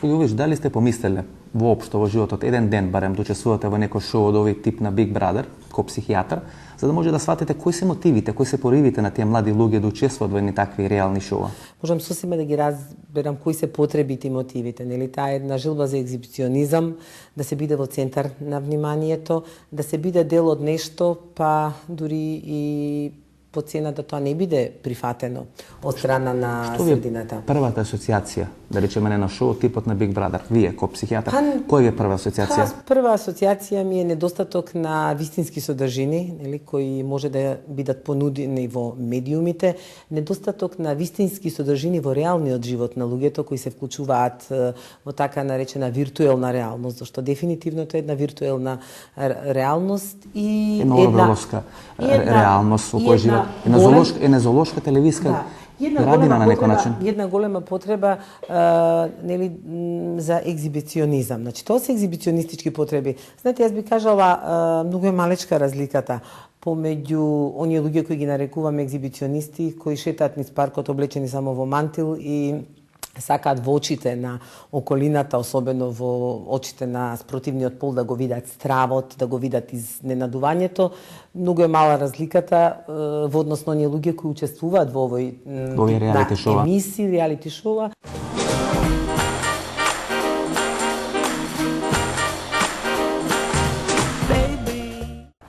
Господин Јович, дали сте помислеле воопшто во животот еден ден барем да учествувате во некој шоу од овој тип на Big Brother, ко психијатар, за да може да сватите кои се мотивите, кои се поривите на тие млади луѓе да учествуваат во едни такви реални шоуа? Можам сосема да ги разберам кои се потребите и мотивите. Нели, таа е една жилба за екзибиционизам, да се биде во центар на вниманието, да се биде дел од нешто, па дури и по цена да тоа не биде прифатено од страна на средината. Првата асоциација, да речеме на шоу типот на Big Brother, вие ко психијатар, која е прва асоциација? Прва асоциација ми е недостаток на вистински содржини, нели, кои може да бидат понудени во медиумите, недостаток на вистински содржини во реалниот живот на луѓето кои се вклучуваат во така наречена виртуелна реалност, зашто дефинитивно тоа е една виртуелна реалност и една реалност во која живеат. Една зоолошка телевизиска градина на некој начин. Една голема потреба нели, за екзибиционизам. Значи, тоа се екзибиционистички потреби. Знаете, јас би кажала, многу е малечка разликата помеѓу оние луѓе кои ги нарекуваме екзибиционисти, кои шетаат низ паркот облечени само во мантил и сакаат во очите на околината, особено во очите на спротивниот пол, да го видат стравот, да го видат изненадувањето. Многу е мала разликата во однос на оние луѓе кои учествуваат во овој емисии, реалити шоуа.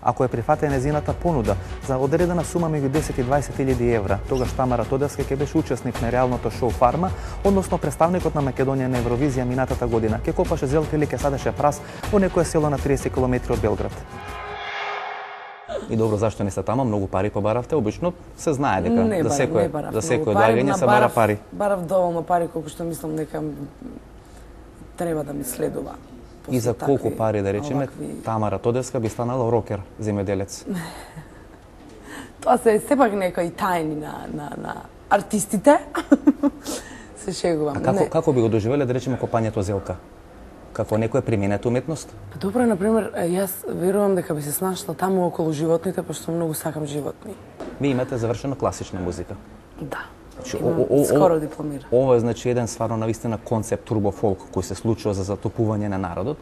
Ако е прифатена незината понуда за одредена сума меѓу 10 и 20 илјади евра, тогаш Тамара Тодевска ќе беше учесник на реалното шоу Фарма, односно представникот на Македонија на Евровизија минатата година. Ќе копаше зелка или ќе садеше прас во некое село на 30 км од Белград. И добро, зашто не сте тама? Многу пари побаравте. Обично се знае дека за секој одлагање се бара пари. Барав доволно пари колку што мислам дека треба да ми следува. И за колку пари, да речеме, Тамара Тодевска би станала рокер, земјоделец? Тоа се сепак некои тајни на артистите. Се шегувам. А како би го доживеле, да речеме, копањето зелка? Како некоја преминета уметност? Добро, например, јас верувам дека би се снашла таму околу животните, пошто многу сакам животни. Ви имате завршена класична музика? Да. Скоро дипломира. Ова е значи еден стварно навистина концепт турбофолк кој се случува за затопување на народот.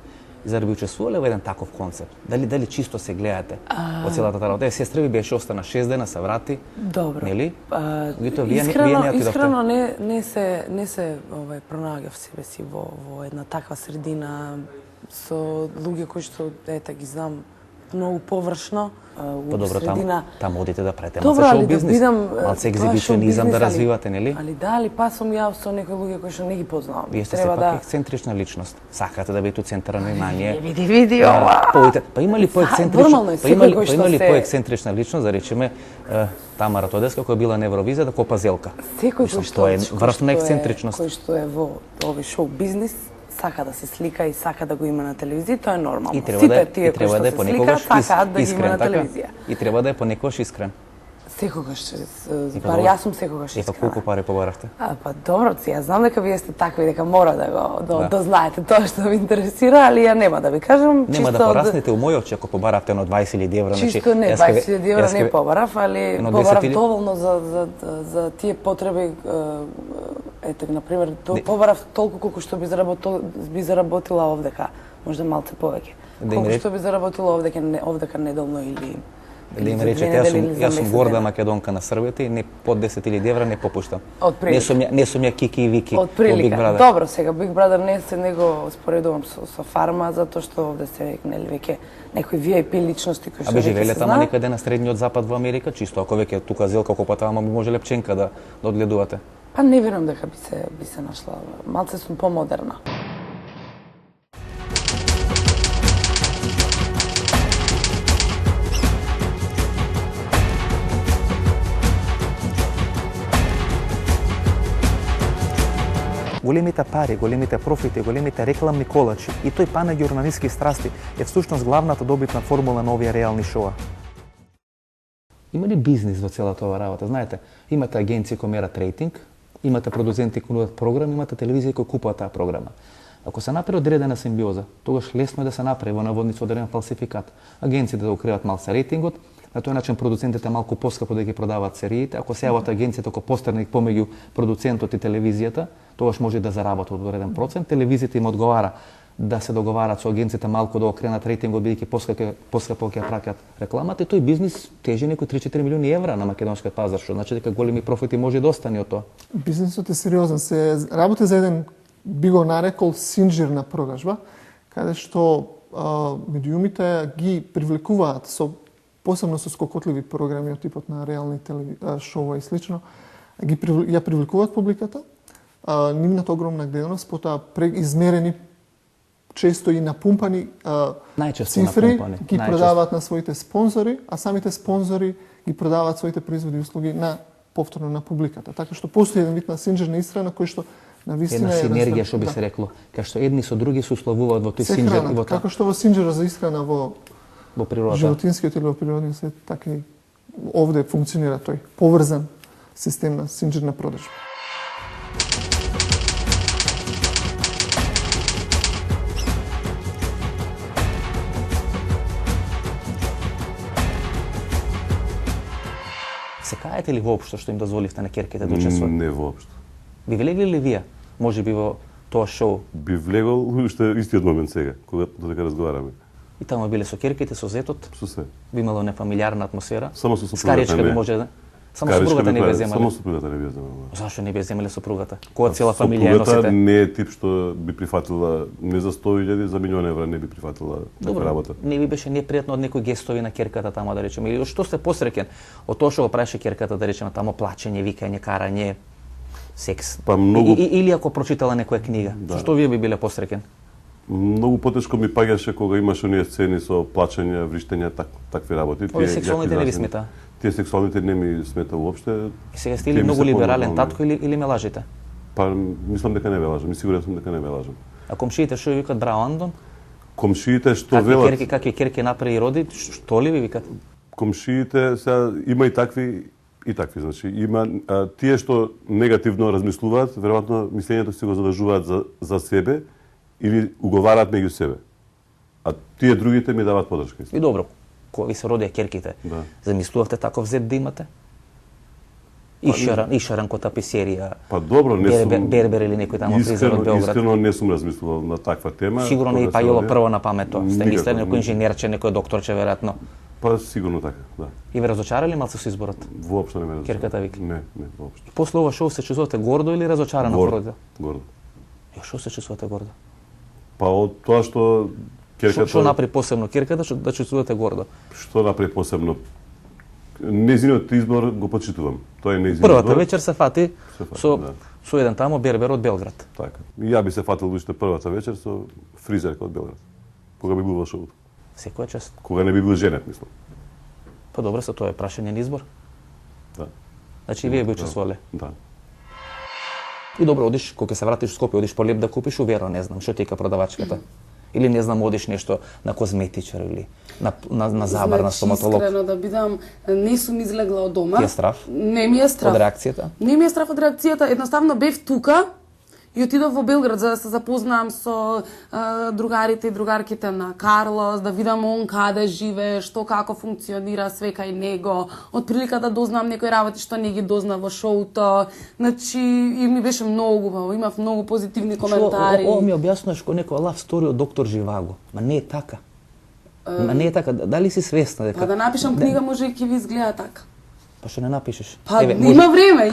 И зар би учествувале во еден таков концепт? Дали чисто се гледате во целата таа работа? Сестра ви беше остана 6 дена, се врати. Добро. Нели? Искрено не се пронаѓав себе си во една таква средина со луѓе кои што ги знам многу површно. Па добро, таму одите да правите малце шоу бизнес, малце екзибиционизам да развивате, нели? Али па сум ја со некои луѓе кои што не ги познавам. Вие сте сепак ексцентрична личност. Сакате да бидете у центар на внимание. Види ова. Па има ли поексцентрична личност, да речеме Тамара Тодевска која била на Евровизија да копа зелка? Секој кој е врв на ексцентричност. Кој што е во овој шоу бизнес сака да се слика и сака да го има на телевизија, тоа е нормално. Сите тие кои што се сликаат сакаат да ги има на телевизија. И треба да е понекогаш искрен. Секогаш, јас сум секогаш искрена. И колку пари побаравте? Па добро, јас знам дека вие сте такви, дека мора да знаете тоа што ви интересира, али ја нема да ви кажам. Нема да пораснете у мој очи ако побаравте на 20.000 евра. Чисто не, 20.000 евра не побарав, али побарав доволно за тие потреби. Ете, например, побарав толку колку што би заработила овдека, можда малце повеќе. Колку што би заработила овдека неделно или да им речете, јас сум горда македонка на Србијата и не под 10.000 евра не попуштам. Не сум ја Кики и Вики во Big Brother. Добро, сега Big Brother не го споредувам со Фарма, затоа што овде се веќе некои VIP личности кои што веќе се знаат. Живеле таму некаде на средниот запад во Америка, чисто ако веќе тука зелка копата, ама би може лепченка да одгледувате. Па не верувам дека би се нашла. Малце сум помодерна. Големите пари, големите профити, големите рекламни колачи и тој панаѓ јурналистски страсти е всушност главната добитна формула на овие реални шоуа. Има ли бизнис во целата ова работа? Знаете, имате агенции кои мерат рейтинг, имате продуценти кои нудат програми, имате телевизија кои купуваат таа програма. Ако се направи одредена симбиоза, тогаш лесно е да се направи во наводници одреден фалсификат. Агенциите да укриват малце рейтингот, на тој начин продуцентите малку поскапо да ги продаваат сериите. Ако се јават агенцијата како посредник помеѓу продуцентот и телевизијата, тогаш може да заработат одреден процент. Телевизијата им одговара да се договарат со агенцијата малку да окренат рейтингот, бидејќи поскапо ќе праќат рекламата, и тој бизнис тежи некои 3-4 милиони евра на македонскиот пазар, што значи дека големи профити може да остане од тоа. Бизнисот е сериозен. Се работи за еден, би го нарекол, синџирна продажба, каде што медиумите ги привлекуваат посебно со скокотливи програми од типот на реални шоуа и слично, ја привлекуваат публиката, нивната огромна гледаност, потоа измерени, често и напумпани цифри ги продаваат на своите спонзори, а самите спонзори ги продаваат своите производи и услуги повторно на публиката. Така што постои еден вид на синџирна исхрана кој што на вистина е синергија, што би се рекло, кај што едни со други се условуваат во тој синџир и во како што во синџира за исхрана во природата, животинскиот или во природниот свет, така и овде функционира тој поврзан систем на синџирна продажба. Се каете ли воопшто што им дозволивте на керките да учествуваат? Не воопшто. Би влегли ли вие? Може би во тоа шоу? Би влегол уште истиот момент сега, кога додека разговараме. И таму биле со керките, со зетот? Со се. Би имало нефамилиарна атмосфера? Само со супругата Скаричка би може да... Само супругата не би земале? Само супругата не би земале. Зашто не би земале супругата? Која цела фамилија носите? Супругата не е тип што би прифатила не за 100.000, за милион евра не би прифатила таква работа. Не би беше непријатно од некои гестови на керката таму, да речеме, или што сте посреќен од тоа што го правеше керката, да речеме, таму плачење, викање, карање, секс. Па многу... Или ако прочитала некоја книга, да. Што вие би биле посреќен? Многу потешко ми паѓаше кога имаше оние сцени со плачење, вриштење, такви работи. Овие сексуалните не ви смета? Тие сексуалните не ми смета уопште. И сега сте или многу либерален татко или ме лажите? Па мислам дека не ме лажам, сигурен сум дека не ме лажам. А комшиите што ви викат браво Андон? Комшиите што велат... Какви керки направи и роди, што ли ви викат? Комшиите сега има и такви, значи има тие што негативно размислуваат, веројатно мислењето си го задржуваат за себе или уговараат меѓу себе. А тие другите ми даваат подршка. И добро, кога ви се родија керките, да. Замислувавте таков зет да имате? Ишаран кој таписерија. Па добро, не сум Бербер или некој таму фризер од Белград. Искрено не сум размислувал на таква тема. Сигурно не и паѓало прво на памет тоа. Сте мислели некој инженерче, некој докторче веројатно. Па сигурно така, да. И ве разочарали малку со изборот? Воопшто не ме разочарали. Керката вика? Не, воопшто. После ова шоу се чувствувате гордо или разочарано? Гордо. Ја што се чувствувате гордо? Па од тоа што керката... Што направи посебно керката да чувствувате гордо? Што направи посебно? Нејзиниот избор го почитувам. Тоа е нејзиниот избор. Првата избор. вечер се фати со еден тамо бербер од Белград. Така. И ја би се фатил уште првата вечер со фризерка од Белград. Кога би бил во шоуто. Секоја чест. Кога не би бил женет, мислам. Па добро, со тоа е прашање на избор. Да. Значи и вие би учествувале. Да. И добро, одиш, кога се вратиш во Скопје, одиш по леп да купиш увера, не знам, што ти ка продавачката. Или не знам, одиш нешто на козметичар или на забар, на стоматолог. Искрено да бидам, не сум излегла од дома. Ти е страв? Не ми е страв. Од реакцијата? Не ми е страв од реакцијата, едноставно бев тука и отидов во Белград за да се запознам со другарите и другарките на Карлос, да видам он каде живее, што како функционира све кај него, од прилика да дознам некои работи што не ги дозна во шоуто. Значи, и ми беше многу убаво, имав многу позитивни коментари. Ова ми објаснуваш кој некоја лав стори од доктор Живаго. Ма не е така. Ма не е така. Дали си свесна дека... Па да напишам книга може и ќе ви изгледа така. Па што не напишеш? Па има време,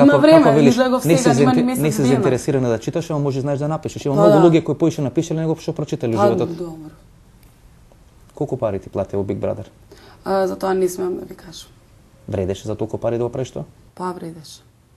излегов сега, нема ни месец не се заинтересирана да читаш, ама може знаеш да напишеш. Има многу луѓе кои поише напишале, него што прочитале животот. Добро. Колку пари ти плати во Big Brother? За тоа не смеам да ви кажам. Вредеше за толку пари да го правиш тоа? Па вредеше.